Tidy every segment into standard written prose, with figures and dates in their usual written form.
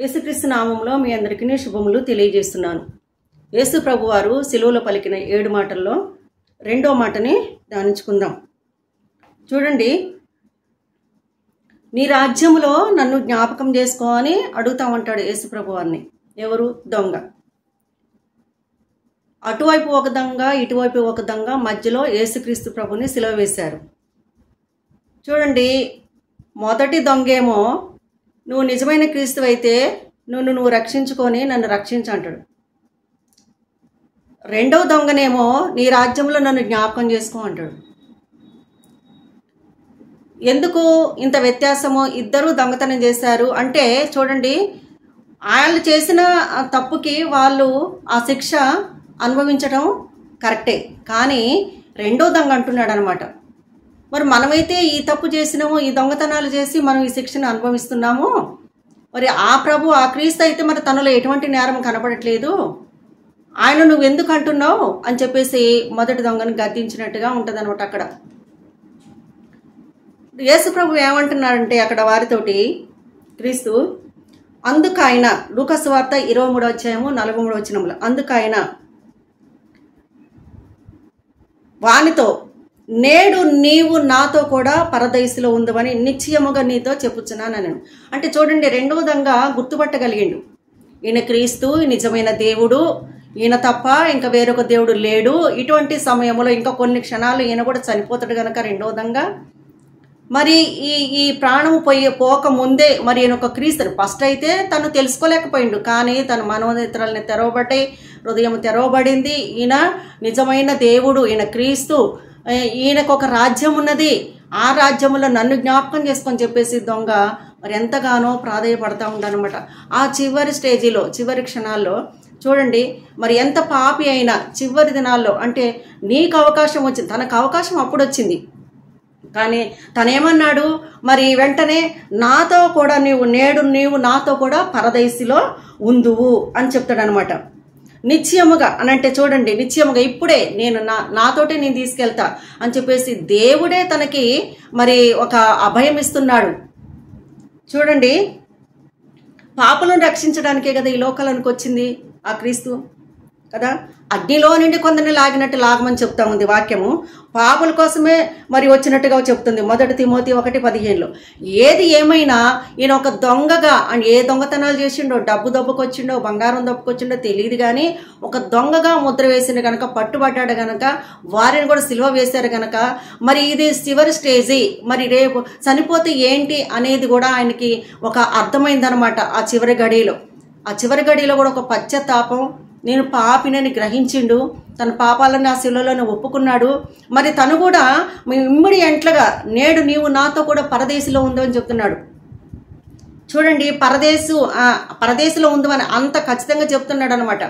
యేసుక్రీస్తు నామములో మీ అందరికీ శుభములు తెలియజేస్తున్నాను. యేసు ప్రభువారు సిలువలో పలికిన 7 మాటల్లో 2వ మాటని ధ్యానించుకుందాం. చూడండి, నీ రాజ్యములో నన్ను జ్ఞాపకం చేసుకో అని అడుగుతామంటాడు యేసు ప్రభువారిని. ఎవరు? దొంగ. అటువైపు ఒక దొంగ, ఇటువైపు ఒక దొంగ, మధ్యలో యేసుక్రీస్తు ప్రభుని సిలువ వేశారు. చూడండి, మొదటి దొంగేమో నువ్వు నిజమైన క్రీస్తు అయితే నువ్వు రక్షించుకొని నన్ను రక్షించంటాడు. రెండవ దొంగనేమో నీ రాజ్యంలో నన్ను జ్ఞాపకం చేసుకో అంటాడు. ఎందుకు ఇంత వ్యత్యాసము? ఇద్దరు దొంగతనం చేశారు అంటే చూడండి, వాళ్ళు చేసిన తప్పుకి వాళ్ళు ఆ శిక్ష అనుభవించడం కరెక్టే, కానీ రెండో దొంగ అంటున్నాడు అనమాట. మరి మనమైతే ఈ తప్పు చేసినాము, ఈ దొంగతనాలు చేసి మనం ఈ శిక్షను అనుభవిస్తున్నాము. మరి ఆ ప్రభు, ఆ క్రీస్తు అయితే మరి తనలో ఎటువంటి నేరం కనపడట్లేదు, ఆయన నువ్వు ఎందుకు అంటున్నావు అని చెప్పేసి మొదటి దొంగను గద్దించినట్టుగా ఉంటుంది అనమాట. అక్కడ యేసు ప్రభు ఏమంటున్నాడంటే అక్కడ వారితోటి క్రీస్తు, అందుకైన లూకా సువార్త 23వ అధ్యాయము 43వ వచనములో, అందుకైన వానితో నేడు నీవు నాతో కూడా పరదైసులో ఉందవని నిశ్చయముగా నీతో చెప్పుచున్నాను నేను. అంటే చూడండి, రెండవ దొంగ గుర్తుపట్టగలిగిండు, ఈయన క్రీస్తు, నిజమైన దేవుడు, ఈయన తప్ప ఇంకా వేరొక దేవుడు లేడు. ఇటువంటి సమయంలో ఇంకా కొన్ని క్షణాలు ఈయన కూడా చనిపోతాడు కనుక రెండవ దొంగ మరి ఈ ప్రాణము పోక ముందే మరి ఈయన ఒక క్రీస్తుని ఫస్ట్ అయితే తను తెలుసుకోలేకపోయిండు, కానీ తన మనోనేత్రాలని తెరవబడ్డాయి, హృదయం తెరవబడింది. ఈయన నిజమైన దేవుడు, ఈయన క్రీస్తు, ఈయనకు ఒక రాజ్యం ఉన్నది, ఆ రాజ్యంలో నన్ను జ్ఞాపకం చేసుకొని చెప్పేసి దొంగ మరి ఎంతగానో ప్రాధేయపడతా ఉండనమాట. ఆ చివరి స్టేజీలో, చివరి క్షణాల్లో చూడండి, మరి ఎంత పాపి అయినా చివరి దినాల్లో అంటే నీకు అవకాశం వచ్చింది, తనకు అవకాశం అప్పుడు వచ్చింది, కానీ తనేమన్నాడు, మరి వెంటనే నాతో కూడా నీవు నాతో కూడా పరదైసిలో ఉందువు అని చెప్తాడు అనమాట. నిశ్చయముగా అని అంటే చూడండి, నిశ్చయముగా ఇప్పుడే నాతోటే నేను తీసుకెళ్తా అని చెప్పేసి దేవుడే తనకి మరి ఒక అభయం ఇస్తున్నాడు. చూడండి, పాపులను రక్షించడానికే కదా ఈ లోకాలకు వచ్చింది ఆ క్రీస్తు కదా. అగ్నిలో నుండి కొందరిని లాగినట్టు లాగమని చెప్తా ఉంది వాక్యము, పాపుల కోసమే మరి వచ్చినట్టుగా చెప్తుంది. 1 తిమోతి 1:15లో. ఏది ఏమైనా ఈయన ఒక దొంగగా అని ఏ దొంగతనాలు చేసిండో, డబ్బు దొబ్బకొచ్చిండో, బంగారం దొబ్బకొచ్చిండో తెలియదు, కానీ ఒక దొంగగా ముద్ర వేసిండు కనుక, పట్టుబడ్డాడు కనుక, వారిని కూడా సిలువ వేశారు కనుక, మరి ఇది చివరి స్టేజీ, మరి రేపు చనిపోతే ఏంటి అనేది కూడా ఆయనకి ఒక అర్థమైందనమాట. ఆ చివరి గడిలో కూడా ఒక పశ్చాత్తాపం, నేను పాపినని గ్రహించిండు, తన పాపాలను ఆ శిలువలోనే ఒప్పుకున్నాడు. మరి తను కూడా ఇమ్మీడియట్లుగా నేడు నీవు నాతో కూడా పరదేశిలో ఉందో అని చెప్తున్నాడు. చూడండి, పరదేశిలో ఉందని అంత ఖచ్చితంగా చెప్తున్నాడు అనమాట.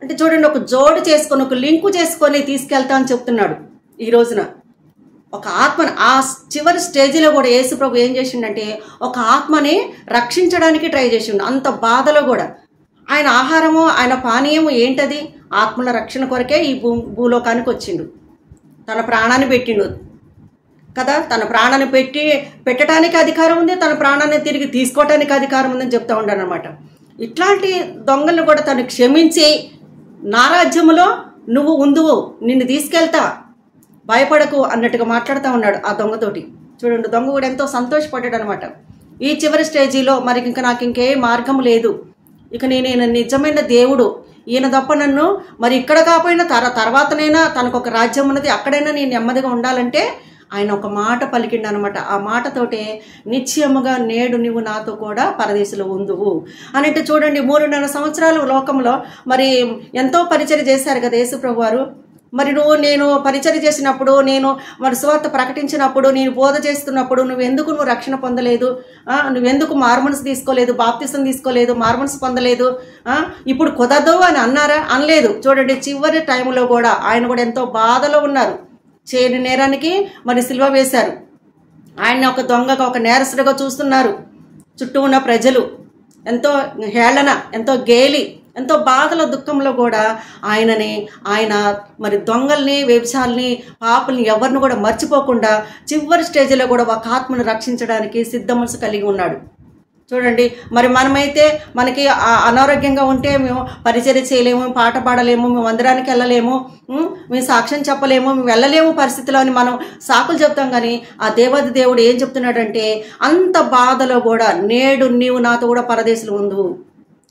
అంటే చూడండి, ఒక జోడు చేసుకొని, ఒక లింకు చేసుకొని తీసుకెళ్తా అని చెప్తున్నాడు. ఈ రోజున ఒక ఆత్మని ఆ చివరి స్టేజ్లో కూడా యేసు ప్రభు ఏం చేసిండంటే ఒక ఆత్మని రక్షించడానికి ట్రై చేసిండు. అంత బాధలో కూడా ఆయన ఆహారము, ఆయన పానీయము ఏంటది? ఆత్మల రక్షణ కొరకే ఈ భూలోకానికి వచ్చిండు, తన ప్రాణాన్ని పెట్టిండు కదా. తన ప్రాణాన్ని పెట్టడానికి అధికారం ఉంది, తన ప్రాణాన్ని తిరిగి తీసుకోవటానికి అధికారం ఉందని చెప్తా ఉన్నాడు అనమాట. ఇట్లాంటి దొంగలను కూడా తను క్షమించి నా రాజ్యములో నువ్వు ఉందువు, నిన్ను తీసుకెళ్తా, భయపడకు అన్నట్టుగా మాట్లాడుతూ ఉన్నాడు ఆ దొంగతోటి. చూడండి, దొంగ కూడా ఎంతో సంతోషపడ్డాడు అనమాట. ఈ చివరి స్టేజీలో మరి ఇంకా నాకు ఇంకే మార్గం లేదు, ఇక నేను నిజమైన దేవుడు, ఈయన తప్ప నన్ను మరి ఇక్కడ కాకపోయినా తర్వాతనైనా తనకు ఒక రాజ్యం ఉన్నది, అక్కడైనా నేను నెమ్మదిగా ఉండాలంటే ఆయన ఒక మాట పలికిండు అనమాట. ఆ మాటతోటే నిశ్చయముగా నేడు నువ్వు నాతో కూడా పరదేశంలో ఉందువు అనంటే చూడండి, 3.5 సంవత్సరాలు లోకంలో మరి ఎంతో పరిచర్య చేశారు కదా యేసు ప్రభు వారు. మరి నేను పరిచర్య చేసినప్పుడు, నేను మరి సువార్త ప్రకటించినప్పుడు, నేను బోధ చేస్తున్నప్పుడు నువ్వు రక్షణ పొందలేదు, నువ్వెందుకు మారుమనసు తీసుకోలేదు, బాప్తిసం తీసుకోలేదు, మారుమనసు పొందలేదు, ఇప్పుడు కుదరదు అని అన్నారా? అనలేదు. చూడండి, చివరి టైంలో కూడా ఆయన కూడా ఎంతో బాధలో ఉన్నారు. చేయని నేరానికి మరి సిలువ వేశారు. ఆయన ఒక దొంగగా, ఒక నేరస్తుడిగా చూస్తున్నారు. చుట్టూ ఉన్న ప్రజలు ఎంతో హేళన, ఎంతో గేలి, ఎంతో బాధల దుఃఖంలో కూడా ఆయన మరి దొంగల్ని, వ్యభిచారుల్ని, పాపుల్ని ఎవరిని కూడా మర్చిపోకుండా చివరి స్టేజ్లో కూడా ఒక ఆత్మను రక్షించడానికి సిద్ధ మనసు కలిగి ఉన్నాడు. చూడండి, మరి మనమైతే మనకి అనారోగ్యంగా ఉంటే మేము పరిచర్య చేయలేము, పాట పాడలేము, మేము మందిరానికి వెళ్ళలేము, మేము సాక్ష్యం చెప్పలేము, మేము వెళ్ళలేము పరిస్థితిలో అని మనం సాకులు చెప్తాం. కానీ ఆ దేవాది దేవుడు ఏం చెప్తున్నాడంటే, అంత బాధలో కూడా నేడు నీవు నాతో కూడా పరదేశులు ఉండు,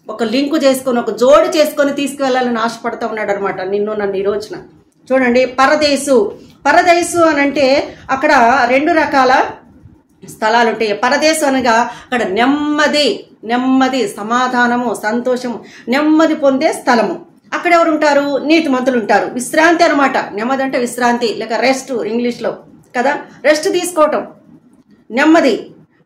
ఒక లింకు చేసుకొని, ఒక జోడి చేసుకొని తీసుకువెళ్ళాలని ఆశపడుతూ ఉన్నాడు అనమాట నిన్ను నన్ను ఈ రోజున. చూడండి, పరదేశు అని అంటే అక్కడ 2 రకాల స్థలాలు ఉంటాయి. పరదేశం అనగా అక్కడ నెమ్మది, సమాధానము, సంతోషము, నెమ్మది పొందే స్థలము. అక్కడ ఎవరు ఉంటారు? నీతిమంతులు ఉంటారు. విశ్రాంతి అనమాట. నెమ్మది అంటే విశ్రాంతి, లేక రెస్ట్ ఇంగ్లీష్లో కదా, రెస్ట్ తీసుకోవటం. నెమ్మది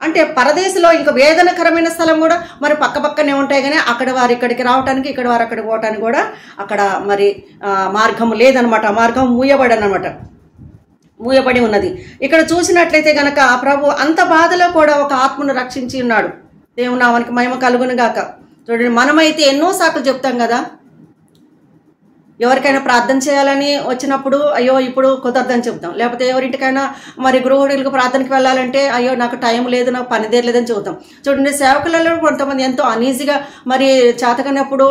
అంటే పరదేశంలో ఇంకా వేదనకరమైన స్థలం కూడా మరి పక్కనే ఉంటాయి. కానీ అక్కడ వారు ఇక్కడికి రావటానికి, ఇక్కడ వారు అక్కడికి పోవటానికి కూడా అక్కడ మరి మార్గం లేదనమాట. ఆ మార్గం మూయబడి ఉన్నది. ఇక్కడ చూసినట్లయితే గనక ప్రభు అంత బాధలో కూడా ఒక ఆత్మను రక్షించి ఉన్నాడు. దేవుని నామానికి మహిమ కలుగును గాక. చూడండి, మనమైతే ఎన్నో సాకులు చెప్తాం కదా, ఎవరికైనా ప్రార్థన చేయాలని వచ్చినప్పుడు అయ్యో ఇప్పుడు కుదరదని చెప్తాం. లేకపోతే ఎవరింటికైనా మరి గృహిణులకు ప్రార్థనకి వెళ్ళాలంటే అయ్యో నాకు టైం లేదు, నాకు పనిదేరు లేదని చెబుతాం. చూడండి, సేవకులలో కొంతమంది ఎంతో అనీజీగా మరి చేతకనప్పుడు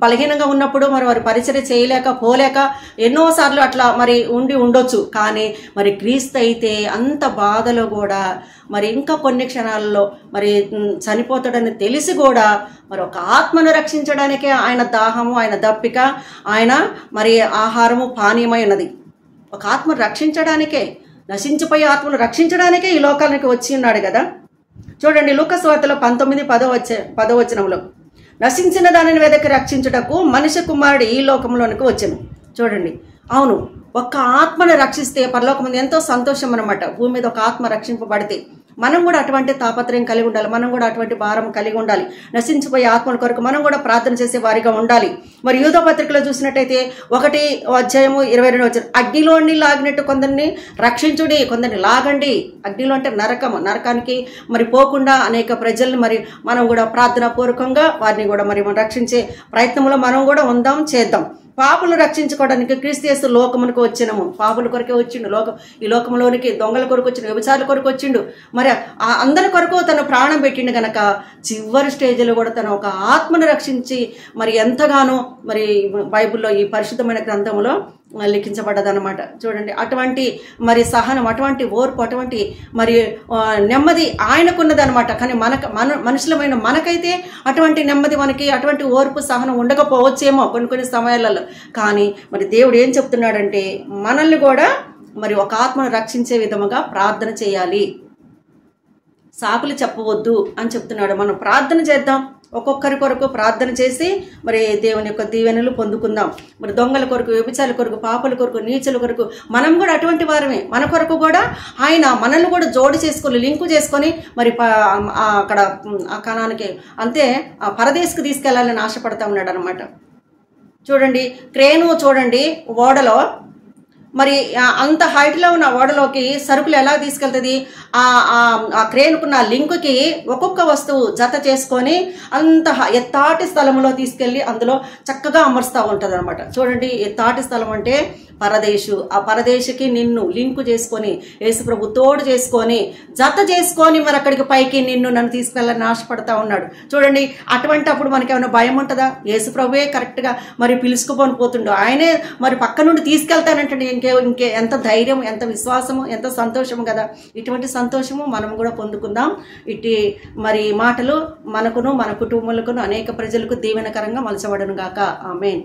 బలహీనంగా ఉన్నప్పుడు మరి వారి పరిచర్య చేయలేక పోలేక ఎన్నోసార్లు అట్లా మరి ఉండొచ్చు. కానీ మరి క్రీస్తు అయితే అంత బాధలో కూడా మరి ఇంకా కొన్ని క్షణాలలో మరి చనిపోతాడని తెలిసి కూడా మరి ఒక ఆత్మను రక్షించడానికే ఆయన దాహము, ఆయన దప్పిక, ఆయన మరి ఆహారము పానీయమై ఉన్నది. ఒక ఆత్మను రక్షించడానికే, నశించిపోయే ఆత్మను రక్షించడానికే ఈ లోకానికి వచ్చి ఉన్నాడు కదా. చూడండి, లూకా సువార్తలో 19:10 వచనంలో, నశించిన దానిని వెదకి రక్షించుటకు మనిషి కుమారుడు ఈ లోకంలోనికి వచ్చెను. చూడండి, అవును, ఒక్క ఆత్మను రక్షిస్తే పరలోకం ఎంతో సంతోషం అనమాట. భూమి మీద ఒక ఆత్మ రక్షింపబడితే మనం కూడా అటువంటి తాపత్రయం కలిగి ఉండాలి, మనం కూడా అటువంటి భారం కలిగి ఉండాలి. నశించిపోయే ఆత్మల కొరకు మనం కూడా ప్రార్థన చేసే వారిగా ఉండాలి. మరి యూదా పత్రికలో చూసినట్టయితే 1:22 వచ్చిన, అగ్నిలోని లాగినట్టు కొందరిని రక్షించుడి, కొందరిని లాగండి. అగ్నిలో అంటే నరకానికి మరి పోకుండా అనేక ప్రజల్ని మరి మనం కూడా ప్రార్థనా పూర్వకంగా వారిని కూడా మరి మనం రక్షించే ప్రయత్నంలో మనం కూడా చేద్దాం. పాపులను రక్షించుకోవడానికి క్రీస్తు యేసు లోకమునికి వచ్చినము. పాపుల కొరకే వచ్చిండు ఈ లోకంలోనికి. దొంగల కొరకు వచ్చిండు, వ్యభిచారుల కొరకు వచ్చిండు, మరి అందరి కొరకు తను ప్రాణం పెట్టిండు గనక చివరి స్టేజ్లో కూడా తను ఒక ఆత్మను రక్షించి మరి ఎంతగానో మరి బైబిల్లో ఈ పరిశుద్ధమైన గ్రంథంలో లిఖించబడ్డదన్నమాట. చూడండి, అటువంటి మరి సహనం, అటువంటి ఓర్పు, అటువంటి మరి నెమ్మది ఆయనకున్నదనమాట. కానీ మనుషులమైన మనకైతే అటువంటి నెమ్మది, మనకి అటువంటి ఓర్పు, సహనం ఉండకపోవచ్చేమో కొన్ని సమయాలలో. కానీ మరి దేవుడు ఏం చెప్తున్నాడంటే, మనల్ని కూడా మరి ఒక ఆత్మను రక్షించే విధముగా ప్రార్థన చేయాలి, సాకులు చెప్పవద్దు అని చెప్తున్నాడు. మనం ప్రార్థన చేద్దాం, ఒక్కొక్కరి కొరకు ప్రార్థన చేసి మరి దేవుని యొక్క దీవెనలు పొందుకుందాం. మరి దొంగల కొరకు, వ్యభిచారుల కొరకు, పాపల కొరకు, నీచుల కొరకు మనం కూడా అటువంటి వారమే. మన కొరకు కూడా ఆయన మనల్ని కూడా జోడి చేసుకొని, లింకు చేసుకొని మరి అక్కడ ఆ కణానికి అంతే పరదేశకు తీసుకెళ్లాలని ఆశపడతా ఉన్నాడు అనమాట. చూడండి, క్రేను చూడండి, ఓడలో మరి అంత హైట్లో ఉన్న ఓడలోకి సరుకులు ఎలా తీసుకెళ్తుంది? ఆ క్రేనుకున్న లింకుకి ఒక్కొక్క వస్తువు జత చేసుకొని అంత ఎత్తాటి స్థలంలో తీసుకెళ్ళి అందులో చక్కగా అమరుస్తూ ఉంటుంది అనమాట. చూడండి, ఎత్తాటి స్థలం అంటే పరదేశు. ఆ పరదేశుకి నిన్ను లింకు చేసుకొని, యేసుప్రభు తోడు చేసుకొని, జత చేసుకొని మరి అక్కడికి పైకి నన్ను తీసుకెళ్ళాలని ఆశపడతా ఉన్నాడు. చూడండి, అటువంటిప్పుడు మనకి ఏమైనా భయం ఉంటుందా? యేసుప్రభువే కరెక్ట్గా మరి పిలుచుకుపోని పోతుండో, ఆయనే మరి పక్క నుండి తీసుకెళ్తానంటే ఇంకే ఎంత ధైర్యం, ఎంత విశ్వాసము, ఎంత సంతోషము కదా. ఇటువంటి సంతోషము మనం కూడా పొందుకుందాం. ఇటు మరి మాటలు మనకును, మన కుటుంబాలకును, అనేక ప్రజలకు దీవెనకరంగా మలచబడును గాక. ఆమేన్.